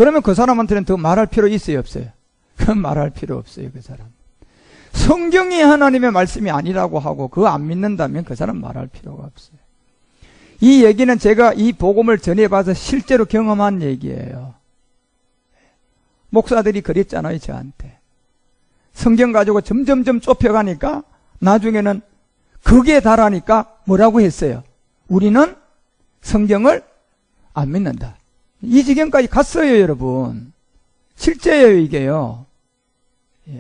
그러면 그 사람한테는 더 말할 필요 있어요, 없어요? 그건 말할 필요 없어요, 그 사람. 성경이 하나님의 말씀이 아니라고 하고 그거 안 믿는다면 그 사람 말할 필요가 없어요. 이 얘기는 제가 이 복음을 전해봐서 실제로 경험한 얘기예요. 목사들이 그랬잖아요, 저한테. 성경 가지고 점점점 좁혀가니까 나중에는 극에 달하니까 뭐라고 했어요? 우리는 성경을 안 믿는다. 이 지경까지 갔어요, 여러분. 실제예요, 이게요. 예.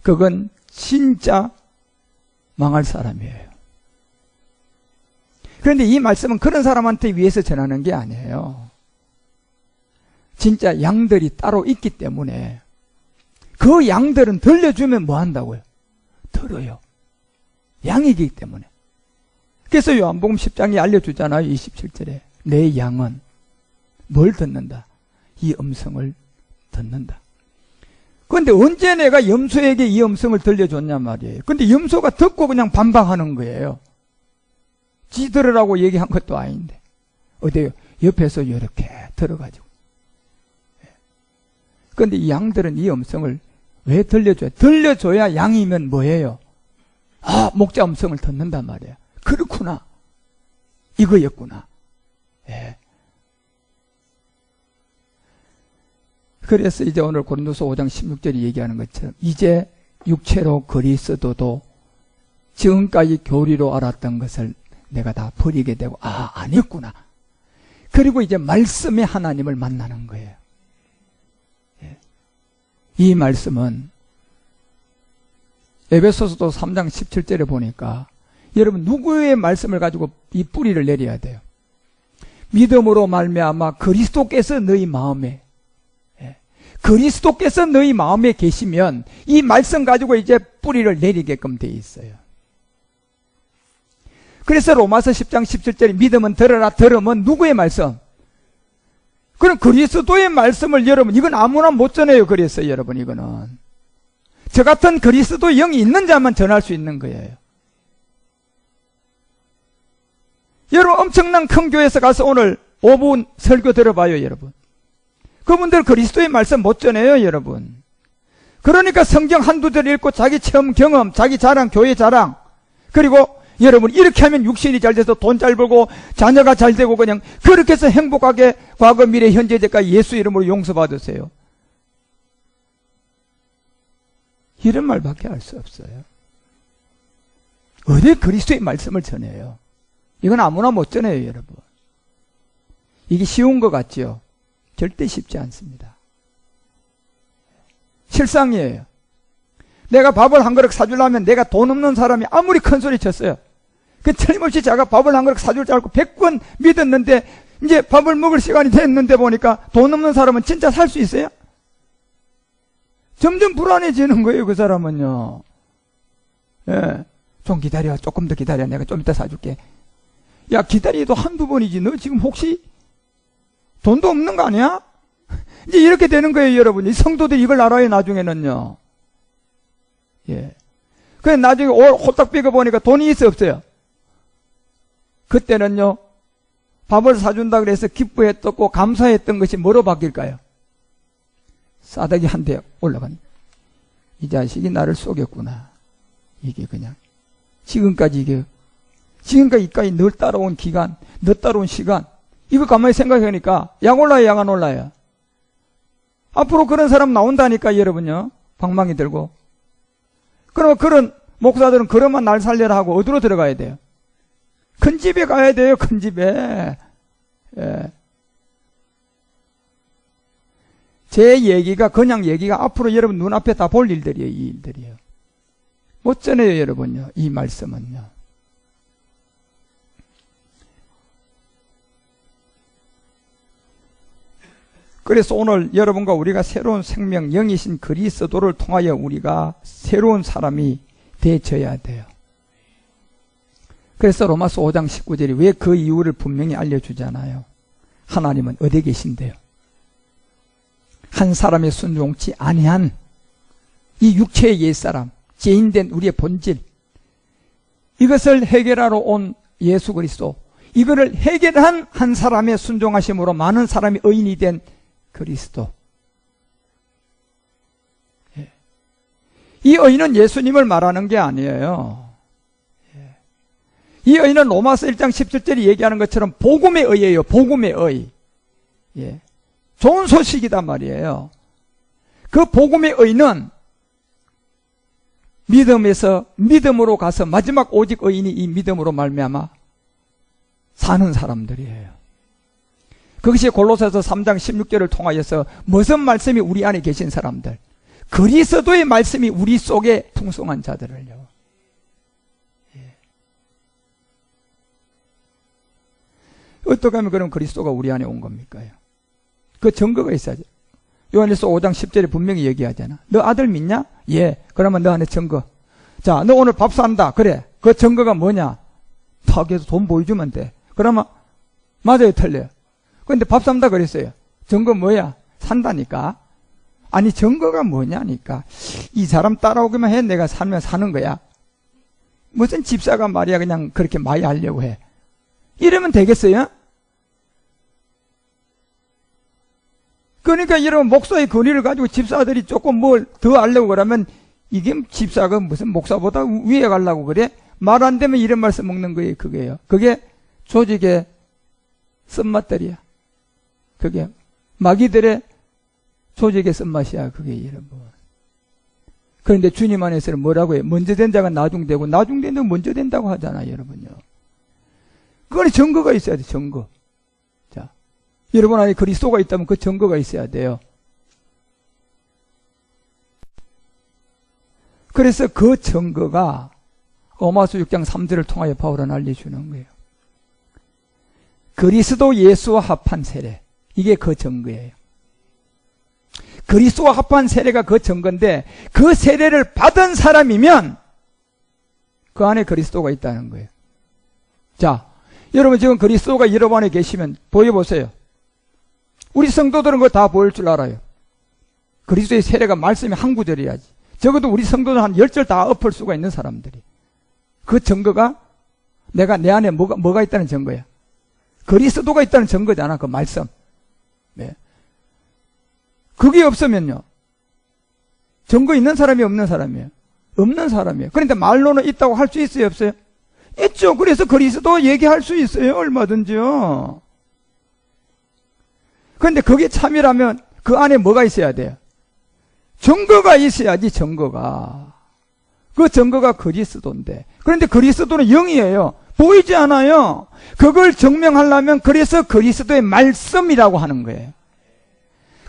그건 진짜 망할 사람이에요. 그런데 이 말씀은 그런 사람한테 위해서 전하는 게 아니에요. 진짜 양들이 따로 있기 때문에 그 양들은 들려주면 뭐 한다고요? 들어요. 양이기 때문에. 그래서 요한복음 10장이 알려주잖아요. 27절에 내 양은 뭘 듣는다? 이 음성을 듣는다. 그런데 언제 내가 염소에게 이 음성을 들려줬냐 말이에요. 근데 염소가 듣고 그냥 반박하는 거예요. 지 들으라고 얘기한 것도 아닌데. 어때요? 옆에서 이렇게 들어가지고. 그런데 이 양들은 이 음성을 왜 들려줘야? 들려줘야 양이면 뭐예요? 아, 목자 음성을 듣는단 말이에요. 그렇구나. 이거였구나. 예. 그래서 이제 오늘 고린도서 5장 16절이 얘기하는 것처럼 이제 육체로 그리스도도 지금까지 교리로 알았던 것을 내가 다 버리게 되고 아니었구나. 그리고 이제 말씀의 하나님을 만나는 거예요. 예. 이 말씀은 에베소서도 3장 17절에 보니까 여러분 누구의 말씀을 가지고 이 뿌리를 내려야 돼요? 믿음으로 말미암아 그리스도께서 너희 마음에 그리스도께서 너희 마음에 계시면 이 말씀 가지고 이제 뿌리를 내리게끔 돼 있어요. 그래서 로마서 10장 17절에 믿음은 들어라. 들으면 누구의 말씀? 그럼 그리스도의 말씀을 여러분 이건 아무나 못 전해요. 그랬어요, 여러분. 이거는 저 같은 그리스도 영이 있는 자만 전할 수 있는 거예요. 여러분 엄청난 큰 교회에서 가서 오늘 5분 설교 들어봐요, 여러분. 그분들 그리스도의 말씀 못 전해요, 여러분. 그러니까 성경 한두 절 읽고 자기 체험 경험, 자기 자랑, 교회 자랑, 그리고 여러분 이렇게 하면 육신이 잘 돼서 돈 잘 벌고 자녀가 잘 되고 그냥 그렇게 해서 행복하게 과거 미래 현재까지 예수 이름으로 용서받으세요. 이런 말밖에 할 수 없어요. 어디 그리스도의 말씀을 전해요? 이건 아무나 못 전해요, 여러분. 이게 쉬운 것 같죠? 절대 쉽지 않습니다. 실상이에요. 내가 밥을 한 그릇 사주려면 내가 돈 없는 사람이 아무리 큰 소리 쳤어요. 그 틀림없이 제가 밥을 한 그릇 사줄 줄 알고 100번 믿었는데 이제 밥을 먹을 시간이 됐는데 보니까 돈 없는 사람은 진짜 살 수 있어요? 점점 불안해지는 거예요, 그 사람은요. 예. 좀 기다려. 조금 더 기다려. 내가 좀 이따 사줄게. 야, 기다리도 한두 번이지. 너 지금 혹시 돈도 없는 거 아니야? 이제 이렇게 되는 거예요, 여러분. 이 성도들이 이걸 알아요, 나중에는요. 예. 그래, 나중에 홀딱 삐고 보니까 돈이 있어, 없어요? 그때는요, 밥을 사준다 그래서 기뻐했었고, 감사했던 것이 뭐로 바뀔까요? 싸대기 한 대 올라가니. 이 자식이 나를 속였구나. 이게 그냥. 지금까지 이까지 널 따라온 기간, 너 따라온 시간, 이거 가만히 생각하니까 약 올라요, 약 안 올라요? 앞으로 그런 사람 나온다니까, 여러분요. 방망이 들고. 그러면 그런 목사들은 그러면 날 살려라 하고 어디로 들어가야 돼요? 큰 집에 가야 돼요, 큰 집에. 예. 제 얘기가 그냥 얘기가 앞으로 여러분 눈앞에 다 볼 일들이에요, 이 일들이에요. 못 전해요, 여러분요. 이 말씀은요. 그래서 오늘 여러분과 우리가 새로운 생명, 영이신 그리스도를 통하여 우리가 새로운 사람이 되어야 돼요. 그래서 로마서 5장 19절이 왜 그 이유를 분명히 알려주잖아요. 하나님은 어디 계신데요? 한 사람의 순종치 아니한 이 육체의 옛사람, 죄인된 우리의 본질, 이것을 해결하러 온 예수 그리스도, 이거를 해결한 한 사람의 순종하심으로 많은 사람이 의인이 된 그리스도. 이 의인은 예수님을 말하는 게 아니에요. 이 의인은 로마서 1장 17절이 얘기하는 것처럼 복음의 의예요. 복음의 의. 좋은 소식이단 말이에요. 그 복음의 의는 믿음에서 믿음으로 가서 마지막 오직 의인이 이 믿음으로 말미암아 사는 사람들이에요. 그것이 골로새서 3장 16절을 통하여서 무슨 말씀이 우리 안에 계신 사람들, 그리스도의 말씀이 우리 속에 풍성한 자들을요. 어떻게 하면 그럼 그리스도가 우리 안에 온 겁니까? 그 증거가 있어야죠. 요한일서 5장 10절에 분명히 얘기하잖아. 너 아들 믿냐? 예. 그러면 너 안에 증거. 자, 너 오늘 밥 산다. 그래. 그 증거가 뭐냐? 턱에서 돈 보여주면 돼. 그러면 맞아요, 틀려요? 근데 밥 산다 그랬어요. 증거 뭐야? 산다니까. 아니 증거가 뭐냐니까. 이 사람 따라오기만 해. 내가 살면 사는 거야. 무슨 집사가 말이야 그냥 그렇게 많이 하려고 해. 이러면 되겠어요? 그러니까 이런 목사의 권위를 가지고 집사들이 조금 뭘 더 하려고 그러면 이게 집사가 무슨 목사보다 위에 가려고 그래? 말 안 되면 이런 말씀 먹는 거예요. 그게요. 그게 조직의 쓴맛들이야. 그게 마귀들의 조직의 쓴맛이야. 그게 여러분. 그런데 주님 안에서는 뭐라고 해요? 먼저 된 자가 나중되고 나중된 자가 먼저 된다고 하잖아요. 여러분요. 그거는 증거가 있어야 돼. 증거. 자, 여러분 안에 그리스도가 있다면 그 증거가 있어야 돼요. 그래서 그 증거가 로마서 6장 3절을 통하여 바울은 알려주는 거예요. 그리스도 예수와 합한 세례. 이게 그 증거예요. 그리스도와 합한 세례가 그 증거인데 그 세례를 받은 사람이면 그 안에 그리스도가 있다는 거예요. 자, 여러분 지금 그리스도가 여러분 안에 계시면 보여보세요. 우리 성도들은 그거 다 보일 줄 알아요. 그리스도의 세례가 말씀이 한 구절이야지. 적어도 우리 성도들 한 10절 다 엎을 수가 있는 사람들이. 그 증거가 내가 내 안에 뭐가 있다는 증거야. 그리스도가 있다는 증거잖아. 그 말씀. 네. 그게 없으면요. 증거 있는 사람이 없는 사람이에요. 없는 사람이에요. 그런데 말로는 있다고 할 수 있어요? 없어요? 있죠. 그래서 그리스도 얘기할 수 있어요. 얼마든지요. 그런데 그게 참이라면 그 안에 뭐가 있어야 돼요? 증거가 있어야지. 증거가. 그 증거가 그리스도인데. 그런데 그리스도는 영이에요. 보이지 않아요. 그걸 증명하려면 그래서 그리스도의 말씀이라고 하는 거예요.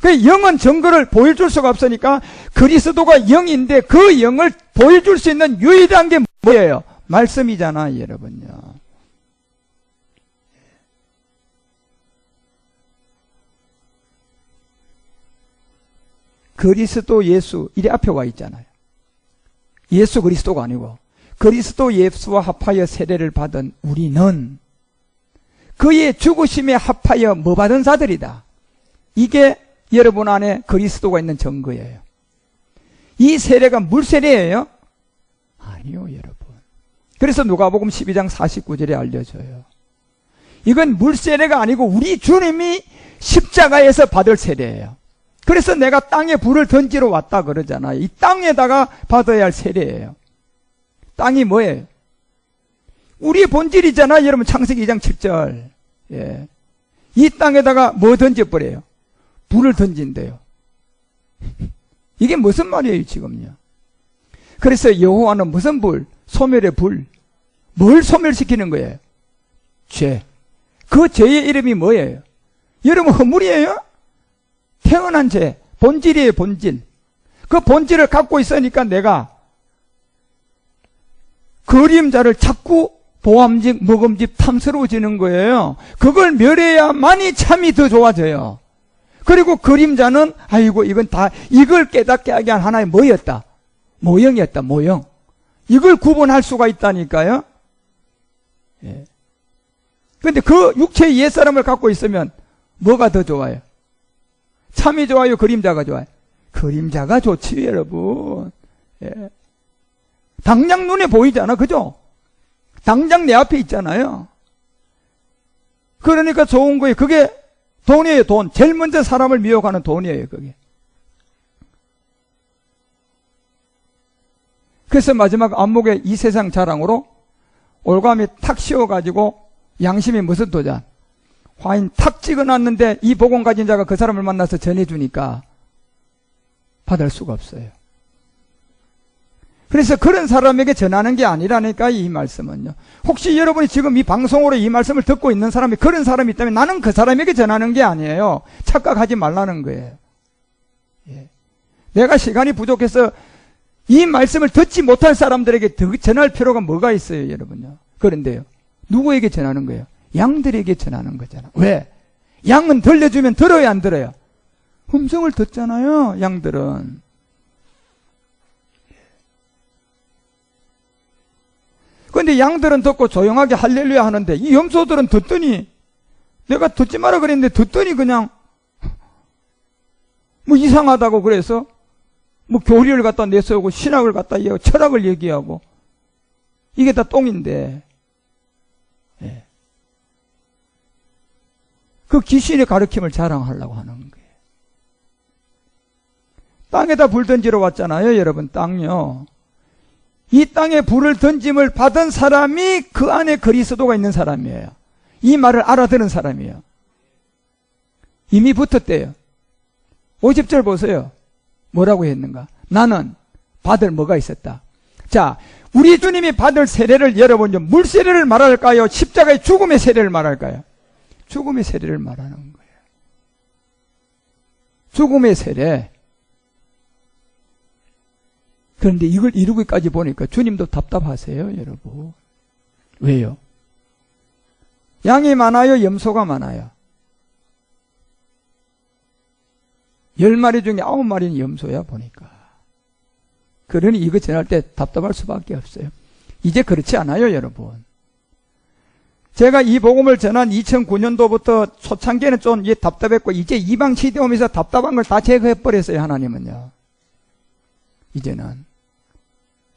그 영은 증거를 보여줄 수가 없으니까 그리스도가 영인데 그 영을 보여줄 수 있는 유일한 게 뭐예요? 말씀이잖아, 여러분요. 그리스도 예수, 이래 앞에 와 있잖아요. 예수 그리스도가 아니고 그리스도 예수와 합하여 세례를 받은 우리는 그의 죽으심에 합하여 뭐 받은 자들이다. 이게 여러분 안에 그리스도가 있는 증거예요. 이 세례가 물세례예요? 아니요, 여러분. 그래서 누가복음 12장 49절에 알려줘요. 이건 물세례가 아니고 우리 주님이 십자가에서 받을 세례예요. 그래서 내가 땅에 불을 던지러 왔다 그러잖아요. 이 땅에다가 받아야 할 세례예요. 땅이 뭐예요? 우리의 본질이잖아요. 여러분 창세기 2장 7절. 예. 이 땅에다가 뭐 던져버려요? 불을 던진대요. 이게 무슨 말이에요 지금요? 그래서 여호와는 무슨 불? 소멸의 불. 뭘 소멸시키는 거예요? 죄. 그 죄의 이름이 뭐예요? 여러분 허물이에요? 태어난 죄. 본질이에요. 본질. 그 본질을 갖고 있으니까 내가 그림자를 자꾸 보암직 먹음직 탐스러워지는 거예요. 그걸 멸해야만이 참이 더 좋아져요. 그리고 그림자는 아이고 이건 다 이걸 깨닫게 하게 한 하나의 뭐였다? 모형이었다. 모형. 이걸 구분할 수가 있다니까요. 예. 근데 그 육체의 옛사람을 갖고 있으면 뭐가 더 좋아요? 참이 좋아요? 그림자가 좋아요? 그림자가 좋지 여러분. 예. 당장 눈에 보이잖아. 그죠? 당장 내 앞에 있잖아요. 그러니까 좋은 거예요. 그게 돈이에요, 돈. 제일 먼저 사람을 미혹하는 돈이에요, 그게. 그래서 마지막 안목의 이 세상 자랑으로 올감이 탁 씌워가지고 양심이 무슨 도자? 화인 탁 찍어놨는데 이 복음 가진 자가 그 사람을 만나서 전해주니까 받을 수가 없어요. 그래서 그런 사람에게 전하는 게 아니라니까 이 말씀은요. 혹시 여러분이 지금 이 방송으로 이 말씀을 듣고 있는 사람이 그런 사람이 있다면 나는 그 사람에게 전하는 게 아니에요. 착각하지 말라는 거예요. 예. 내가 시간이 부족해서 이 말씀을 듣지 못할 사람들에게 전할 필요가 뭐가 있어요, 여러분요. 그런데요. 누구에게 전하는 거예요? 양들에게 전하는 거잖아. 왜? 양은 들려주면 들어요, 안 들어요? 음성을 듣잖아요, 양들은. 그런데 양들은 듣고 조용하게 할렐루야 하는데 이 염소들은 듣더니 내가 듣지 마라 그랬는데 듣더니 그냥 뭐 이상하다고 그래서 뭐 교리를 갖다 내세우고 신학을 갖다 얘기하고 철학을 얘기하고 이게 다 똥인데 예. 그 귀신의 가르침을 자랑하려고 하는 거예요. 땅에다 불 던지러 왔잖아요, 여러분. 땅요. 이 땅에 불을 던짐을 받은 사람이 그 안에 그리스도가 있는 사람이에요. 이 말을 알아듣는 사람이에요. 이미 붙었대요. 50절 보세요. 뭐라고 했는가? 나는 받을 뭐가 있었다. 자, 우리 주님이 받을 세례를 여러분 좀 물세례를 말할까요? 십자가의 죽음의 세례를 말할까요? 죽음의 세례를 말하는 거예요. 죽음의 세례. 그런데 이걸 이루기까지 보니까 주님도 답답하세요, 여러분. 왜요? 양이 많아요, 염소가 많아요? 10마리 중에 9마리는 염소야, 보니까. 그러니 이거 전할 때 답답할 수밖에 없어요. 이제 그렇지 않아요, 여러분. 제가 이 복음을 전한 2009년도부터 초창기에는 좀 답답했고, 이제 이방 시대 오면서 답답한 걸 다 제거해버렸어요, 하나님은요.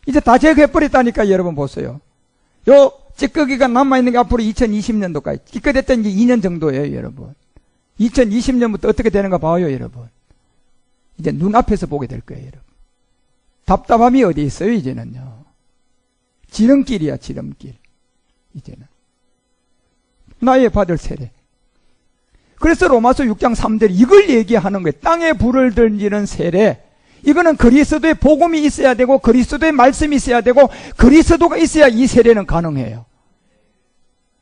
이제 다 제거해버렸다니까, 여러분 보세요. 요 찌꺼기가 남아있는 게 앞으로 2020년도까지. 기껏했던 이제 2년 정도예요, 여러분. 2020년부터 어떻게 되는가 봐요, 여러분. 이제 눈앞에서 보게 될 거예요, 여러분. 답답함이 어디 있어요, 이제는요. 지름길이야, 지름길. 이제는. 나의 받을 세례. 그래서 로마서 6장 3절 이걸 얘기하는 거예요. 땅에 불을 던지는 세례. 이거는 그리스도의 복음이 있어야 되고 그리스도의 말씀이 있어야 되고 그리스도가 있어야 이 세례는 가능해요.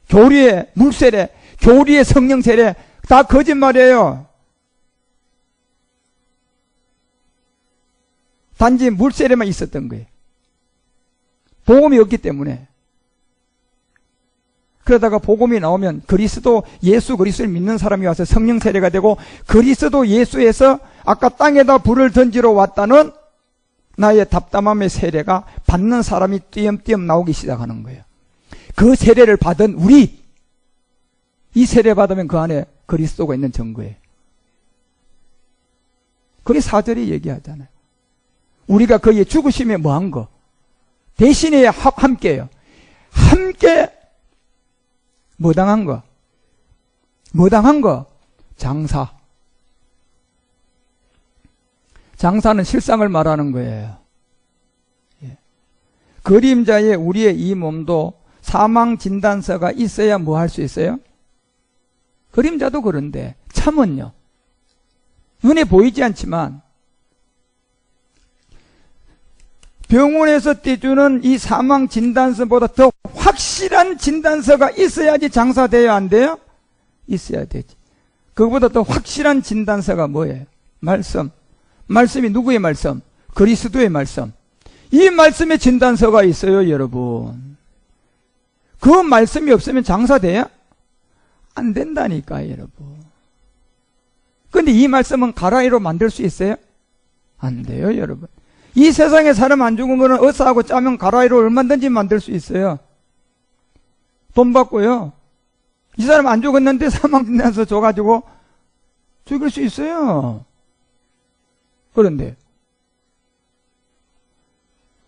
교리의 물세례, 교리의 성령 세례 다 거짓말이에요. 단지 물세례만 있었던 거예요. 복음이 없기 때문에. 그러다가 복음이 나오면 그리스도 예수 그리스도를 믿는 사람이 와서 성령 세례가 되고 그리스도 예수에서 아까 땅에다 불을 던지러 왔다는 나의 답답함의 세례가 받는 사람이 띄엄띄엄 나오기 시작하는 거예요. 그 세례를 받은 우리, 이 세례 받으면 그 안에 그리스도가 있는 증거예요. 그게 4절이 얘기하잖아요. 우리가 그의 죽으심에 뭐한 거? 대신에 함께요. 함께 뭐 당한 거? 뭐 당한 거? 장사. 장사는 실상을 말하는 거예요. 예. 그림자에 우리의 이 몸도 사망 진단서가 있어야 뭐 할 수 있어요? 그림자도 그런데 참은요. 눈에 보이지 않지만 병원에서 떼주는 이 사망 진단서보다 더 확실한 진단서가 있어야지 장사돼야 안 돼요? 있어야 되지. 그거보다 더 확실한 진단서가 뭐예요? 말씀. 말씀이 누구의 말씀? 그리스도의 말씀. 이 말씀에 진단서가 있어요, 여러분. 그 말씀이 없으면 장사돼요? 안 된다니까, 여러분. 근데 이 말씀은 가라이로 만들 수 있어요? 안 돼요, 여러분. 이 세상에 사람 안 죽은 거는 어싸하고 짜면 가라이로 얼마든지 만들 수 있어요. 돈 받고요. 이 사람 안 죽었는데 사망진단서 줘가지고 죽일 수 있어요. 그런데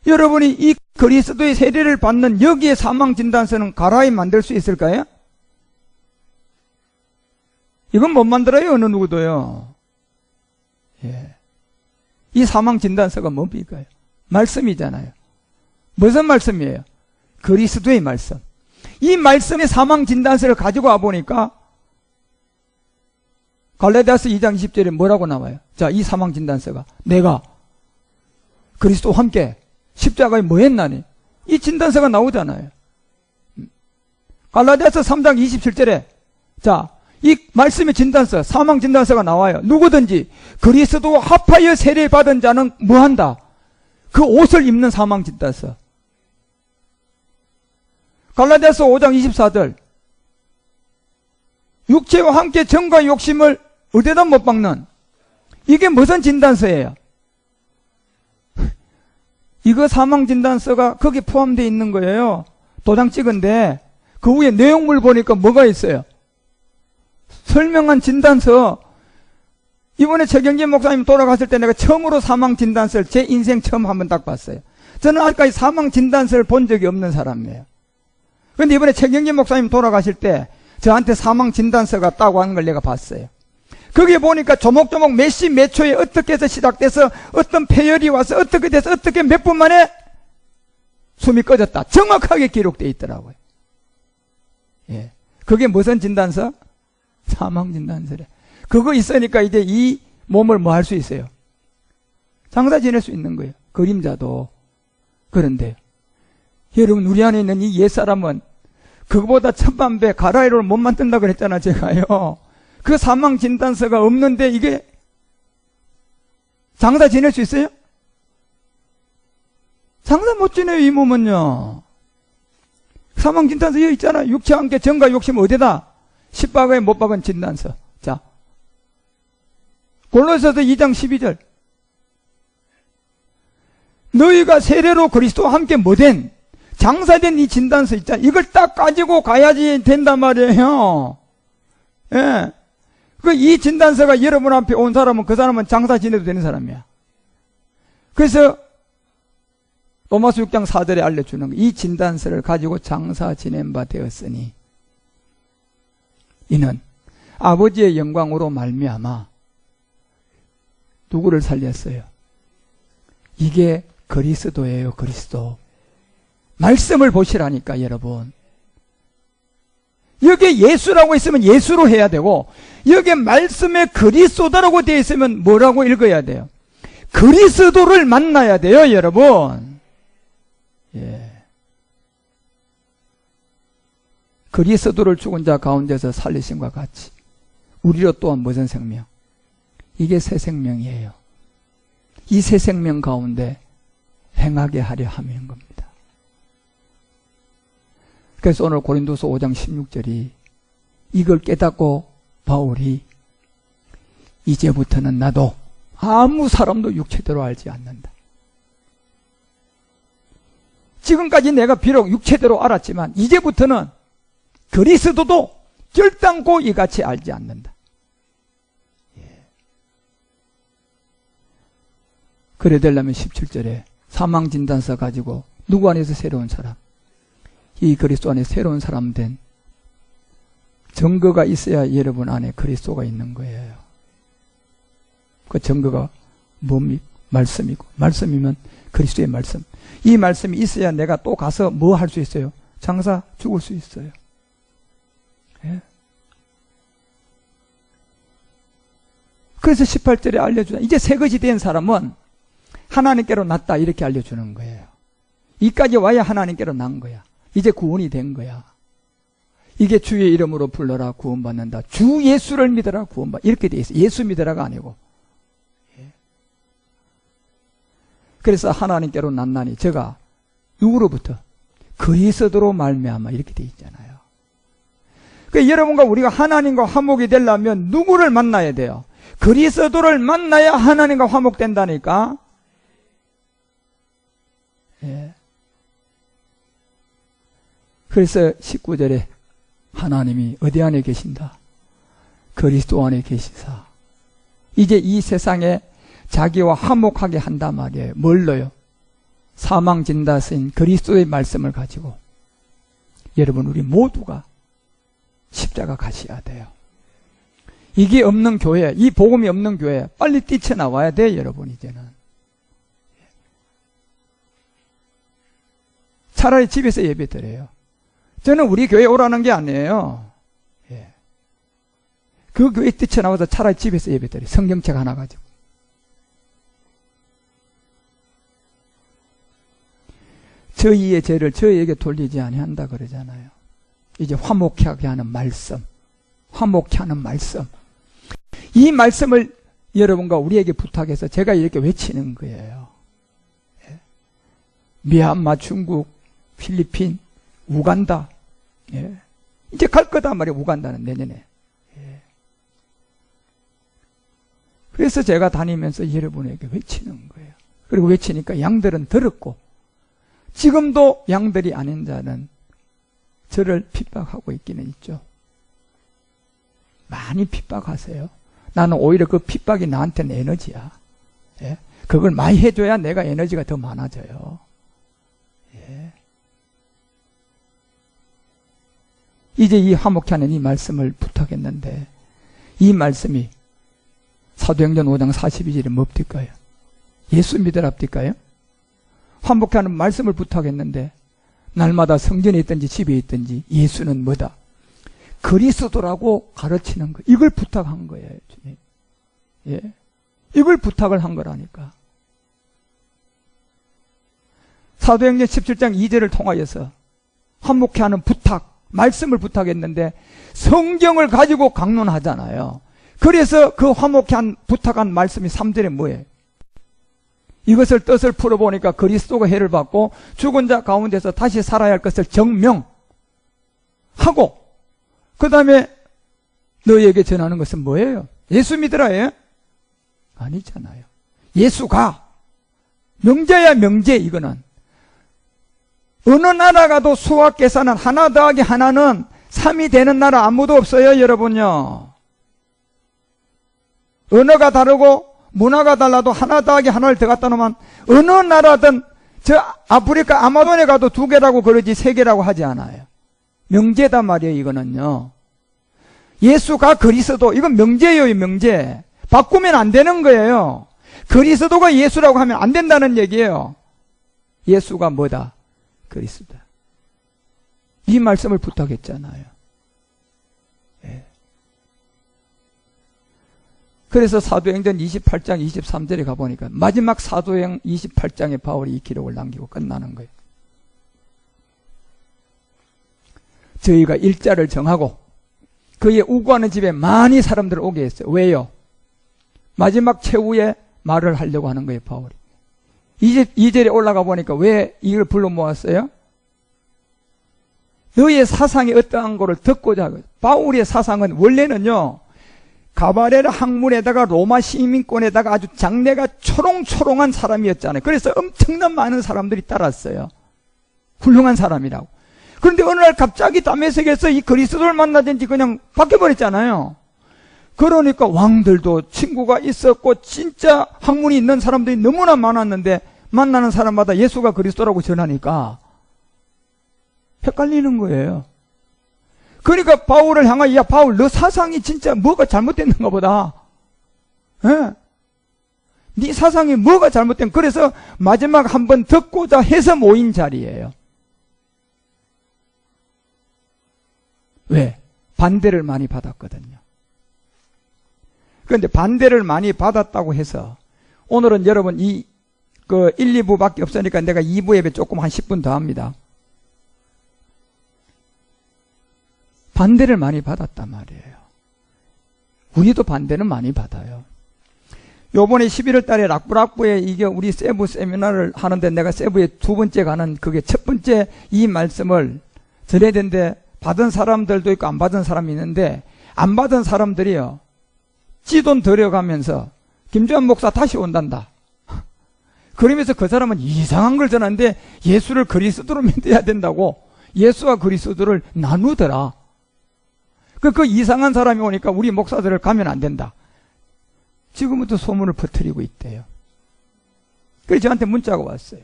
여러분이 이 그리스도의 세례를 받는 여기에 사망진단서는 가라이 만들 수 있을까요? 이건 못 만들어요, 어느 누구도요. 예. 이 사망진단서가 뭡니까? 말씀이잖아요. 무슨 말씀이에요? 그리스도의 말씀. 이 말씀의 사망진단서를 가지고 와보니까 갈라디아서 2장 20절에 뭐라고 나와요? 자, 이 사망진단서가 내가 그리스도와 함께 십자가에 뭐 했나니? 이 진단서가 나오잖아요. 갈라디아서 3장 27절에 자, 이 말씀의 진단서, 사망 진단서가 나와요. 누구든지 그리스도와 합하여 세례받은 자는 뭐한다? 그 옷을 입는 사망 진단서. 갈라디아서 5장 24절 육체와 함께 정과 욕심을 어디다 못 박는 이게 무슨 진단서예요? 이거 사망 진단서가 거기 포함되어 있는 거예요. 도장 찍은데 그 위에 내용물 보니까 뭐가 있어요? 설명한 진단서. 이번에 최경진 목사님 돌아갔을 때 내가 처음으로 사망 진단서를 제 인생 처음 한번 딱 봤어요. 저는 아직까지 사망 진단서를 본 적이 없는 사람이에요. 그런데 이번에 최경진 목사님 돌아가실 때 저한테 사망 진단서가 따고 하는 걸 내가 봤어요. 거기에 보니까 조목조목 몇 시 몇 초에 어떻게 해서 시작돼서 어떤 폐열이 와서 어떻게 돼서 어떻게 몇 분 만에 숨이 꺼졌다. 정확하게 기록되어 있더라고요. 예. 그게 무슨 진단서? 사망 진단서래. 그거 있으니까 이제 이 몸을 뭐 할 수 있어요? 장사 지낼 수 있는 거예요. 그림자도. 그런데 여러분 우리 안에 있는 이 옛사람은 그거보다 천만배 가라이로를 못 만든다 그랬잖아 제가요. 그 사망 진단서가 없는데 이게 장사 지낼 수 있어요? 장사 못 지내요 이 몸은요. 사망 진단서 여기 있잖아. 육체와 함께 정과 욕심 어디다? 십박에 못 박은 진단서. 자, 골로새서 2장 12절 너희가 세례로 그리스도와 함께 뭐된 장사된 이 진단서 있잖아. 이걸 딱 가지고 가야지 된단 말이에요. 예. 이 진단서가 여러분 앞에 온 사람은 그 사람은 장사 지내도 되는 사람이야. 그래서 로마서 6장 4절에 알려주는 이 진단서를 가지고 장사 지낸 바 되었으니 이는 아버지의 영광으로 말미암아 누구를 살렸어요? 이게 그리스도예요. 그리스도. 말씀을 보시라니까 여러분. 여기에 예수라고 있으면 예수로 해야 되고 여기에 말씀에 그리스도라고 되어 있으면 뭐라고 읽어야 돼요? 그리스도를 만나야 돼요 여러분. 예. 그리스도를 죽은 자 가운데서 살리심과 같이 우리로 또한 무슨 생명? 이게 새 생명이에요. 이 새 생명 가운데 행하게 하려 함인 겁니다. 그래서 오늘 고린도서 5장 16절이 이걸 깨닫고 바울이 이제부터는 나도 아무 사람도 육체대로 알지 않는다. 지금까지 내가 비록 육체대로 알았지만 이제부터는 그리스도도 결단코 이같이 알지 않는다. 예. 그래 되려면 17절에 사망진단서 가지고 누구 안에서 새로운 사람? 이 그리스도 안에 새로운 사람 된 증거가 있어야 여러분 안에 그리스도가 있는 거예요. 그 증거가 뭡니까? 말씀이고 말씀이면 그리스도의 말씀. 이 말씀이 있어야 내가 또 가서 뭐 할 수 있어요? 장사 죽을 수 있어요. 예? 그래서 18절에 알려주잖아요. 이제 새것이 된 사람은 하나님께로 났다 이렇게 알려주는 거예요. 이까지 와야 하나님께로 난 거야. 이제 구원이 된 거야. 이게 주의 이름으로 불러라 구원받는다. 주 예수를 믿어라 구원받. 이렇게 돼 있어요. 예수 믿어라가 아니고. 예. 그래서 하나님께로 났나니 제가 누구로부터? 그리스도로 말미암아 이렇게 돼 있잖아요. 그러니까 여러분과 우리가 하나님과 화목이 되려면 누구를 만나야 돼요? 그리스도를 만나야 하나님과 화목된다니까. 예. 그래서 19절에 하나님이 어디 안에 계신다? 그리스도 안에 계시사. 이제 이 세상에 자기와 화목하게 한단 말이에요. 뭘로요? 사망진다서인 그리스도의 말씀을 가지고 여러분 우리 모두가 십자가 가셔야 돼요. 이게 없는 교회, 이 복음이 없는 교회 빨리 뛰쳐나와야 돼, 여러분. 이제는 차라리 집에서 예배 드려요. 저는 우리 교회 오라는 게 아니에요. 그 교회 뛰쳐나와서 차라리 집에서 예배 드려요. 성경책 하나 가지고. 저희의 죄를 저희에게 돌리지 아니한다 그러잖아요. 이제 화목하게 하는 말씀, 화목케 하는 말씀. 이 말씀을 여러분과 우리에게 부탁해서 제가 이렇게 외치는 거예요. 미얀마, 중국, 필리핀, 우간다. 이제 갈 거다 말이에요. 우간다는 내년에. 그래서 제가 다니면서 여러분에게 외치는 거예요. 그리고 외치니까 양들은 들었고, 지금도 양들이 아닌 자는 저를 핍박하고 있기는 있죠. 많이 핍박하세요. 나는 오히려 그 핍박이 나한테는 에너지야. 그걸 많이 해줘야 내가 에너지가 더 많아져요. 이제 이 화목케 하는 이 말씀을 부탁했는데, 이 말씀이 사도행전 5장 42절에 뭡니까요? 예수 믿으랍니까요? 화목케 하는 말씀을 부탁했는데, 날마다 성전에 있든지 집에 있든지 예수는 뭐다? 그리스도라고 가르치는 거. 이걸 부탁한 거예요, 주님. 이걸 부탁을 한 거라니까. 사도행전 17장 2절을 통하여서 화목케 하는 부탁, 말씀을 부탁했는데 성경을 가지고 강론하잖아요. 그래서 그 화목케 한 부탁한 말씀이 3절에 뭐예요? 이것을 뜻을 풀어보니까 그리스도가 해를 받고 죽은 자 가운데서 다시 살아야 할 것을 증명하고, 그 다음에 너희에게 전하는 것은 뭐예요? 예수 믿으라예요? 아니잖아요. 예수가 명제야, 명제. 이거는 어느 나라 가도 수학 계산은 하나 더하기 하나는 3이 되는 나라 아무도 없어요, 여러분요. 언어가 다르고 문화가 달라도 하나 더하기 하나를 더 갖다 놓으면 어느 나라든, 저 아프리카 아마존에 가도 2개라고 그러지 3개라고 하지 않아요. 명제단 말이에요. 이거는요. 예수가 그리스도, 이건 명제예요. 명제. 바꾸면 안 되는 거예요. 그리스도가 예수라고 하면 안 된다는 얘기예요. 예수가 뭐다? 그리스도다. 이 말씀을 부탁했잖아요. 그래서 사도행전 28장 23절에 가보니까 마지막 사도행 28장에 바울이 이 기록을 남기고 끝나는 거예요. 저희가 일자를 정하고 그의 우구하는 집에 많이 사람들을 오게 했어요. 왜요? 마지막 최후의 말을 하려고 하는 거예요, 바울이. 2절에 올라가 보니까 왜 이걸 불러 모았어요? 너희의 사상이 어떠한 거를 듣고자 하고, 바울의 사상은 원래는요, 가바레라 학문에다가 로마 시민권에다가 아주 장래가 초롱초롱한 사람이었잖아요. 그래서 엄청난 많은 사람들이 따랐어요. 훌륭한 사람이라고. 그런데 어느 날 갑자기 다메섹에서 이 그리스도를 만나든지 그냥 바뀌어버렸잖아요. 그러니까 왕들도 친구가 있었고 진짜 학문이 있는 사람들이 너무나 많았는데 만나는 사람마다 예수가 그리스도라고 전하니까 헷갈리는 거예요. 그러니까 바울을 향하여, 야 바울, 너 사상이 진짜 뭐가 잘못됐는가 보다. 네 사상이 뭐가 잘못된, 그래서 마지막 한번 듣고자 해서 모인 자리예요. 왜? 반대를 많이 받았거든요. 그런데 반대를 많이 받았다고 해서 오늘은 여러분 1, 2부밖에 없으니까 내가 2부 예배 조금 한 10분 더 합니다. 반대를 많이 받았단 말이에요. 우리도 반대는 많이 받아요. 요번에 11월 달에 락부락부에 이게 우리 세부 세미나를 하는데 내가 세부에 2번째 가는 그게 첫 번째 이 말씀을 전해야 되는데 받은 사람들도 있고 안 받은 사람이 있는데 안 받은 사람들이요. 찌돈 들여가면서 김주환 목사 다시 온단다. 그러면서 그 사람은 이상한 걸 전하는데 예수를 그리스도로 믿어야 된다고 예수와 그리스도를 나누더라. 그 이상한 사람이 오니까 우리 목사들을 가면 안 된다. 지금부터 소문을 퍼뜨리고 있대요. 그래서 저한테 문자가 왔어요.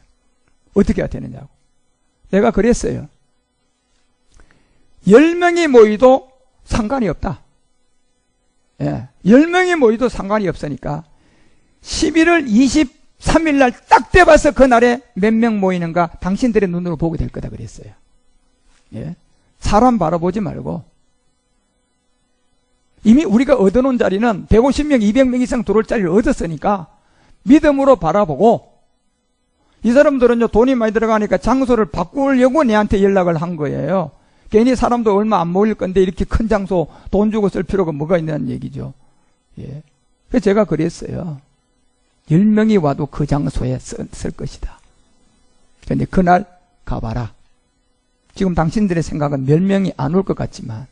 어떻게 해야 되느냐고. 내가 그랬어요. 10명이 모이도 상관이 없다. 예. 10명이 모여도 상관이 없으니까 11월 23일 날 딱 돼봐서 그날에 몇 명 모이는가 당신들의 눈으로 보게 될 거다 그랬어요. 예. 사람 바라보지 말고 이미 우리가 얻어놓은 자리는 150명, 200명 이상 들어올 자리를 얻었으니까 믿음으로 바라보고 이 사람들은요 돈이 많이 들어가니까 장소를 바꾸려고 내한테 연락을 한 거예요. 괜히 사람도 얼마 안 모일 건데 이렇게 큰 장소 돈 주고 쓸 필요가 뭐가 있냐는 얘기죠. 예. 그래서 제가 그랬어요. 10명이 와도 그 장소에 쓸 것이다. 그런데 그날 가봐라. 지금 당신들의 생각은 몇 명이 안 올 것 같지만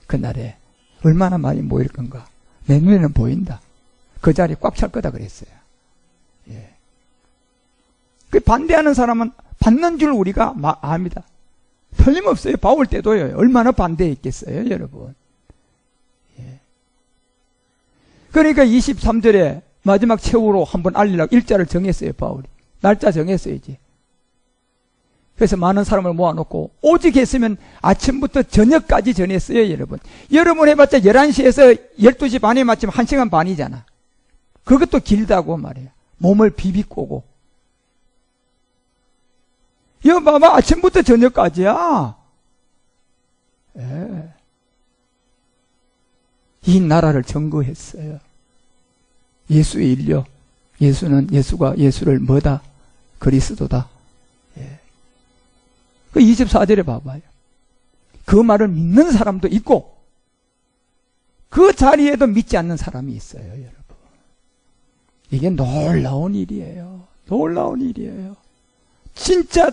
그날에 얼마나 많이 모일 건가 내 눈에는 보인다. 그 자리 꽉 찰 거다 그랬어요. 예. 그 반대하는 사람은 받는 줄 우리가 압니다. 틀림없어요. 바울 때도요. 얼마나 반대했겠어요, 여러분. 예. 그러니까 23절에 마지막 최후로 한번 알리라고 일자를 정했어요, 바울이. 날짜 정했어요, 이제. 그래서 많은 사람을 모아놓고 오직 했으면 아침부터 저녁까지 전했어요, 여러분. 여러분 해봤자 11시에서 12시 반에 맞추면 1시간 반이잖아. 그것도 길다고 말이에요. 몸을 비비꼬고. 이거 봐봐, 아침부터 저녁까지야. 예. 이 나라를 증거했어요. 예수의 인력. 예수가 예수를 뭐다? 그리스도다. 예. 그 24절에 봐봐요. 그 말을 믿는 사람도 있고 그 자리에도 믿지 않는 사람이 있어요, 여러분. 이게 놀라운 일이에요. 놀라운 일이에요. 진짜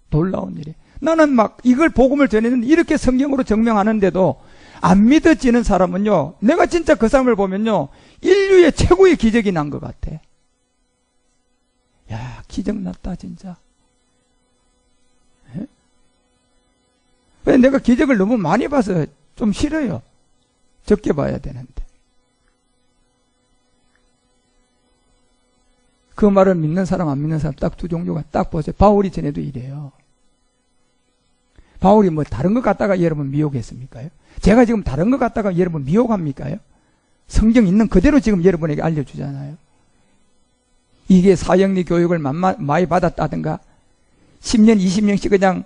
놀라운 일이에요. 나는 막 이걸 복음을 전했는데 이렇게 성경으로 증명하는데도 안 믿어지는 사람은요, 내가 진짜 그 사람을 보면요, 인류의 최고의 기적이 난 것 같아. 야, 기적 났다, 진짜. 예? 왜 내가 기적을 너무 많이 봐서 좀 싫어요. 적게 봐야 되는데. 그 말을 믿는 사람, 안 믿는 사람 딱 두 종류가 딱 보세요. 바울이 전에도 이래요. 바울이 뭐 다른 것 갖다가 여러분 미혹했습니까요? 제가 지금 다른 것 갖다가 여러분 미혹합니까요? 성경 있는 그대로 지금 여러분에게 알려주잖아요. 이게 사형리 교육을 많이 받았다든가 10년, 20년씩 그냥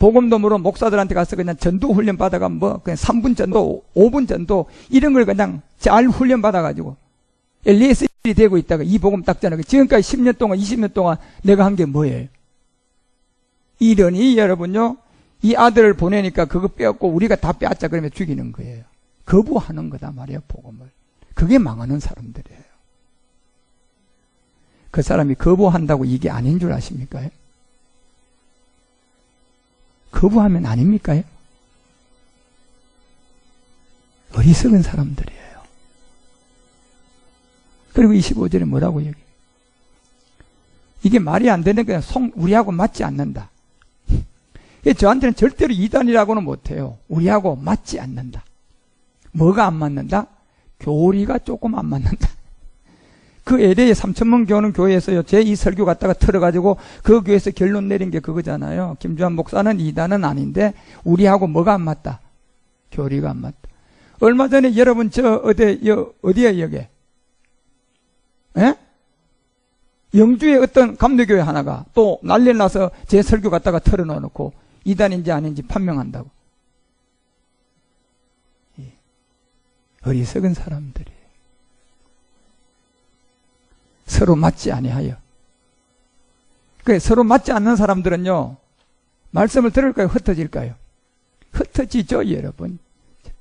복음도모로 목사들한테 가서 그냥 전도 훈련 받아가 뭐 그냥 3분 전도, 5분 전도 이런 걸 그냥 잘 훈련 받아가지고 LSD 되고 있다가 이 복음 딱 전하고 지금까지 10년 동안, 20년 동안 내가 한 게 뭐예요? 이러니 여러분요, 이 아들을 보내니까 그거 빼앗고 우리가 다 빼앗자 그러면 죽이는 거예요. 거부하는 거다 말이에요, 복음을. 그게 망하는 사람들이에요. 그 사람이 거부한다고 이게 아닌 줄 아십니까? 거부하면 아닙니까? 어리석은 사람들이에요. 그리고 25절에 뭐라고 얘기해요? 이게 말이 안 되는 거야. 우리하고 맞지 않는다. 저한테는 절대로 이단이라고는 못해요. 우리하고 맞지 않는다. 뭐가 안 맞는다? 교리가 조금 안 맞는다. 그 LA 3,000명 교는 교회에서요, 제 이 설교 갖다가 틀어가지고 그 교회에서 결론 내린 게 그거잖아요. 김주환 목사는 이단은 아닌데 우리하고 뭐가 안 맞다? 교리가 안 맞다. 얼마 전에 여러분 어디에 여기? 예? 영주의 어떤 감리교회 하나가 또 난리 나서 제 설교 갖다가 털어놓고 이단인지 아닌지 판명한다고. 어리석은 사람들이 서로 맞지 아니하여. 그래, 서로 맞지 않는 사람들은요, 말씀을 들을까요? 흩어질까요? 흩어지죠, 여러분.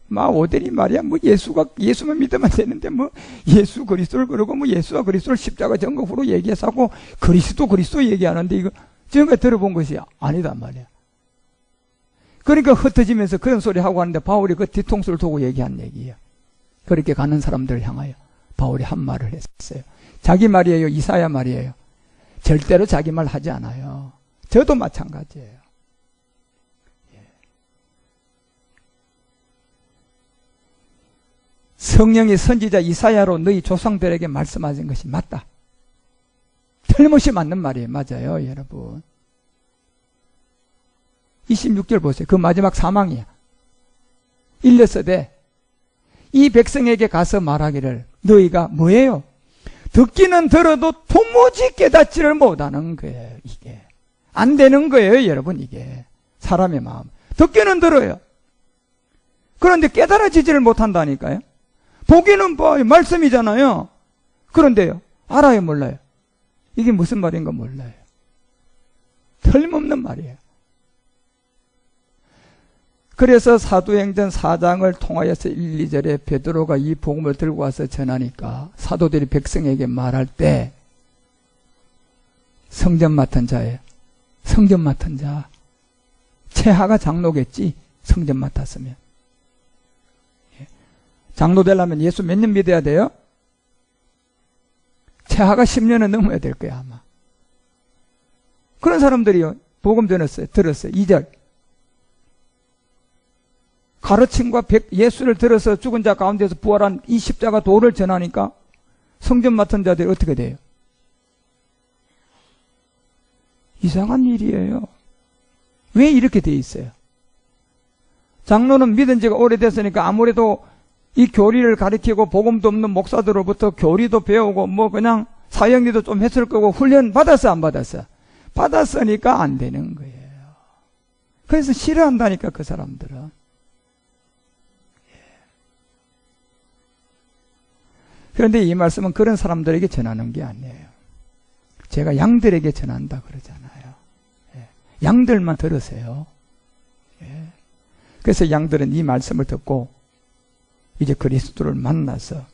오더니 말이야, 뭐 예수만 믿으면 되는데, 뭐, 예수 그리스도를 그러고, 뭐, 예수와 그리스도를 십자가 전거후로 얘기해서 하고, 그리스도 얘기하는데, 이거, 지금까지 들어본 것이 아니단 말이야. 그러니까 흩어지면서 그런 소리 하고 하는데, 바울이 그 뒤통수를 두고 얘기한 얘기예요. 그렇게 가는 사람들을 향하여 바울이 한 말을 했어요. 자기 말이에요? 이사야 말이에요? 절대로 자기 말 하지 않아요. 저도 마찬가지예요. 성령이 선지자 이사야로 너희 조상들에게 말씀하신 것이 맞다. 틀림없이 맞는 말이에요. 맞아요, 여러분. 26절 보세요. 그 마지막 사망이야. 일렀으되 이 백성에게 가서 말하기를 너희가 뭐예요? 듣기는 들어도 도무지 깨닫지를 못하는 거예요. 이게 안 되는 거예요, 여러분. 이게 사람의 마음. 듣기는 들어요. 그런데 깨달아지지를 못한다니까요. 보기는 봐요. 말씀이잖아요. 그런데요, 알아요, 몰라요? 이게 무슨 말인가 몰라요. 틀림없는 말이에요. 그래서 사도행전 4장을 통하여서 1, 2절에 베드로가 이 복음을 들고 와서 전하니까 사도들이 백성에게 말할 때 성전 맡은 자예요. 성전 맡은 자. 최하가 장로겠지, 성전 맡았으면. 장로 되려면 예수 몇 년 믿어야 돼요? 최하가 10년은 넘어야 될 거야, 아마. 그런 사람들이요, 복음 들었어요. 2절. 가르침과 예수를 들어서 죽은 자 가운데서 부활한 이 십자가 도를 전하니까 성전 맡은 자들이 어떻게 돼요? 이상한 일이에요. 왜 이렇게 돼 있어요? 장로는 믿은 지가 오래됐으니까 아무래도 이 교리를 가르치고 복음도 없는 목사들로부터 교리도 배우고 뭐 그냥 사형리도 좀 했을 거고 훈련 받았어, 안 받았어? 받았으니까 안 되는 거예요. 그래서 싫어한다니까, 그 사람들은. 그런데 이 말씀은 그런 사람들에게 전하는 게 아니에요. 제가 양들에게 전한다 그러잖아요. 양들만 들으세요. 그래서 양들은 이 말씀을 듣고 이제 그리스도를 만나서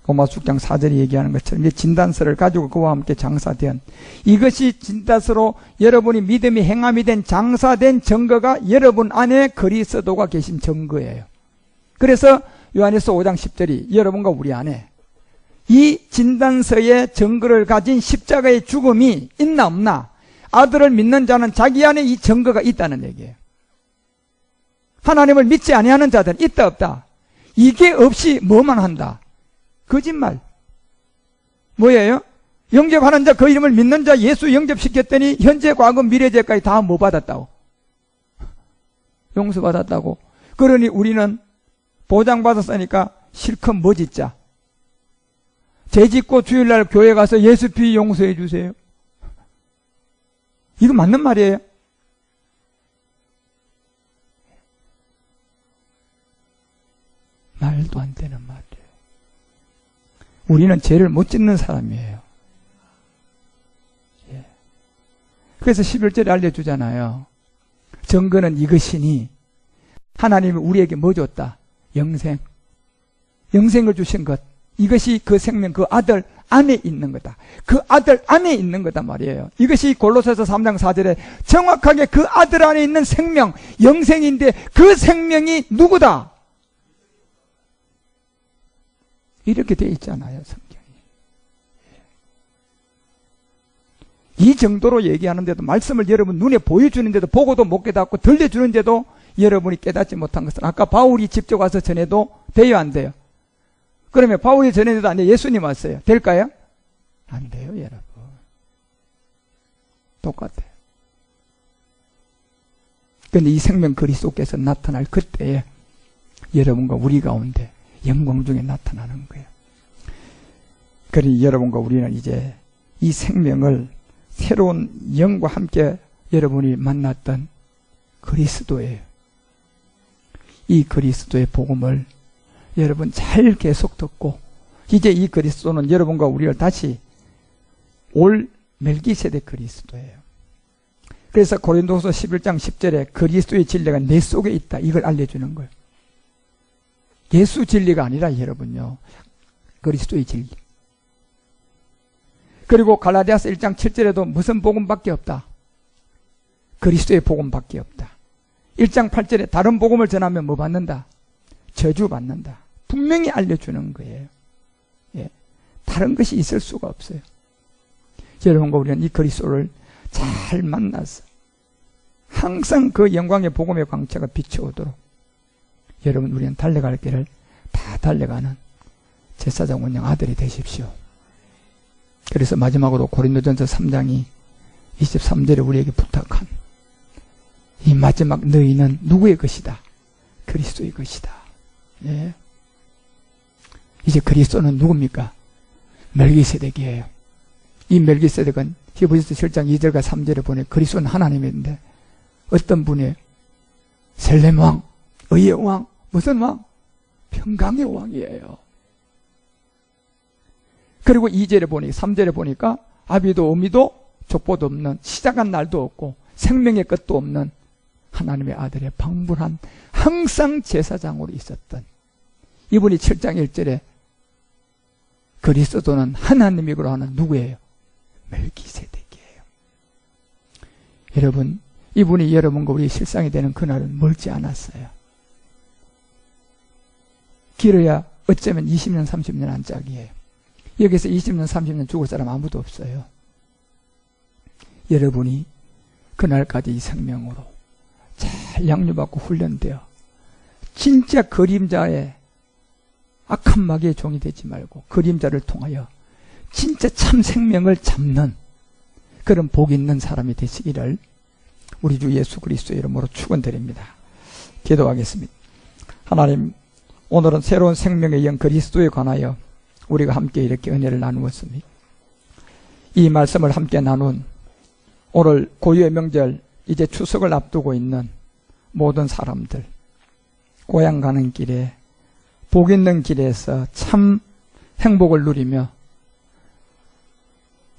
로마 6장 4절이 얘기하는 것처럼 이제 진단서를 가지고 그와 함께 장사된, 이것이 진단서로 여러분이 믿음이 행함이 된 장사된 증거가 여러분 안에 그리스도가 계신 증거예요. 그래서 요한일서 5장 10절이 여러분과 우리 안에 이 진단서의 증거를 가진 십자가의 죽음이 있나 없나, 아들을 믿는 자는 자기 안에 이 증거가 있다는 얘기예요. 하나님을 믿지 아니하는 자들은 있다 없다? 이게 없이 뭐만 한다? 거짓말. 뭐예요? 영접하는 자, 그 이름을 믿는 자 예수 영접시켰더니 현재 과거 미래죄까지 다 뭐 받았다고? 용서받았다고. 그러니 우리는 보장받았으니까 실컷 뭐 짓자? 죄 짓고 주일날 교회 가서 예수 피 용서해 주세요. 이거 맞는 말이에요? 말도 안 되는 말이에요. 우리는 죄를 못 짓는 사람이에요. 그래서 11절에 알려주잖아요. 증거는 이것이니 하나님이 우리에게 뭐 줬다? 영생. 영생을 주신 것. 이것이 그 생명, 그 아들 안에 있는 거다. 그 아들 안에 있는 거다 말이에요. 이것이 골로새서 3장 4절에 정확하게 그 아들 안에 있는 생명, 영생인데 그 생명이 누구다? 이렇게 돼 있잖아요, 성경이. 이 정도로 얘기하는데도, 말씀을 여러분 눈에 보여주는데도, 보고도 못 깨닫고 들려주는데도 여러분이 깨닫지 못한 것은 아까 바울이 직접 와서 전해도 돼요, 안 돼요? 그러면 바울이 전해도 안 돼요? 예수님 왔어요. 될까요? 안 돼요, 여러분. 똑같아요. 그런데 이 생명 그리스도께서 나타날 그때에 여러분과 우리 가운데 영광 중에 나타나는 거예요. 그러니 여러분과 우리는 이제 이 생명을 새로운 영과 함께 여러분이 만났던 그리스도예요. 이 그리스도의 복음을 여러분 잘 계속 듣고, 이제 이 그리스도는 여러분과 우리를 다시 올 멜기세덱 그리스도예요. 그래서 고린도서 11장 10절에 그리스도의 진리가 내 속에 있다, 이걸 알려주는 거예요. 예수 진리가 아니라 여러분요, 그리스도의 진리. 그리고 갈라디아서 1장 7절에도 무슨 복음밖에 없다? 그리스도의 복음밖에 없다. 1장 8절에 다른 복음을 전하면 뭐 받는다? 저주 받는다. 분명히 알려주는 거예요. 예. 다른 것이 있을 수가 없어요. 여러분과 우리는 이 그리스도를 잘 만나서 항상 그 영광의 복음의 광채가 비춰오도록 여러분, 우리는 달려갈 길을 다 달려가는 제사장 원장 아들이 되십시오. 그래서 마지막으로 고린도전서 3장이 23절에 우리에게 부탁한 이 마지막 너희는 누구의 것이다? 그리스도의 것이다. 예. 이제 그리스도는 누굽니까? 멜기세덱이에요. 이 멜기세덱은 히브리서 7장 2절과 3절에 보니 그리스도는 하나님인데 어떤 분이에요? 셀렘 왕, 의의 왕, 무슨 왕? 평강의 왕이에요. 그리고 2절에 보니 3절에 보니까 아비도 어미도 족보도 없는, 시작한 날도 없고 생명의 끝도 없는 하나님의 아들의 방불한 항상 제사장으로 있었던 이분이 7장 1절에 그리스도는 하나님이고 하는 누구예요? 멜기세덱이에요. 여러분, 이분이 여러분과 우리 실상이 되는 그날은 멀지 않았어요. 길어야 어쩌면 20년 30년 안짝이에요. 여기서 20년 30년 죽을 사람 아무도 없어요. 여러분이 그날까지 이 생명으로 잘 양육받고 훈련되어 진짜 그림자의 악한 마귀의 종이 되지 말고 그림자를 통하여 진짜 참 생명을 잡는 그런 복 있는 사람이 되시기를 우리 주 예수 그리스도의 이름으로 축원드립니다. 기도하겠습니다. 하나님, 오늘은 새로운 생명의 영 그리스도에 관하여 우리가 함께 이렇게 은혜를 나누었습니다. 이 말씀을 함께 나눈 오늘 고유의 명절 이제 추석을 앞두고 있는 모든 사람들, 고향 가는 길에 복 있는 길에서 참 행복을 누리며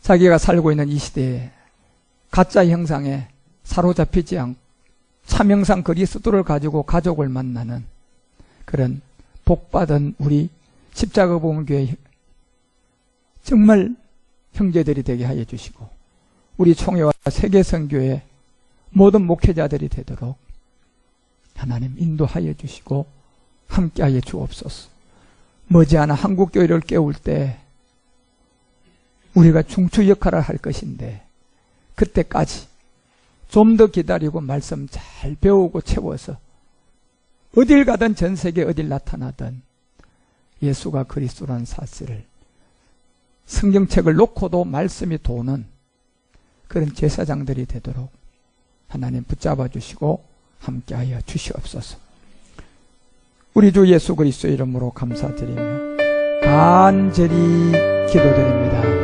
자기가 살고 있는 이 시대에 가짜 형상에 사로잡히지 않고 참 형상 그리스도를 가지고 가족을 만나는 그런 복받은 우리 십자가 보험교회 정말 형제들이 되게 하여 주시고 우리 총회와 세계선교회 모든 목회자들이 되도록 하나님 인도하여 주시고 함께하여 주옵소서. 머지않아 한국교회를 깨울 때 우리가 중추 역할을 할 것인데 그때까지 좀 더 기다리고 말씀 잘 배우고 채워서 어딜 가든 전 세계 어딜 나타나든 예수가 그리스도라는 사실을 성경책을 놓고도 말씀이 도는 그런 제사장들이 되도록 하나님 붙잡아 주시고 함께하여 주시옵소서. 우리 주 예수 그리스도 이름으로 감사드리며 간절히 기도드립니다.